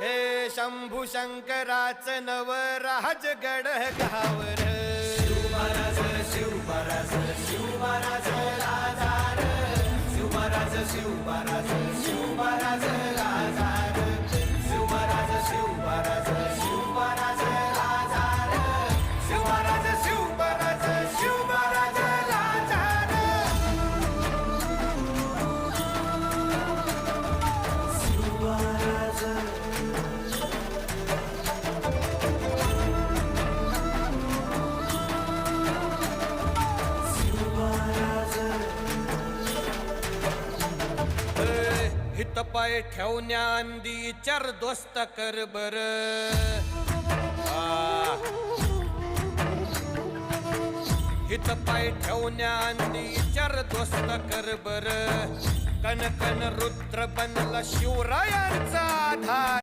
हे शंभू शंकराच नवराज गड गावर शिवमहाराज शिवमहाराज शिवमहाराज राजार शिवमहाराज शिवमहाराज शिवमहाराज राजार शिवमहाराज शिवमहाराज शिवमहाराज राजार शिवमहाराज शिवमहाराज शिवमहाराज राजार शिवमहाराज हित पाय ठेवण्या अंदी चार दोस्त कर बर हित पाय ठेवण्या अंदी चार दोस्त कर बर कन कन रुद्र बनला शिवरायांचा आधार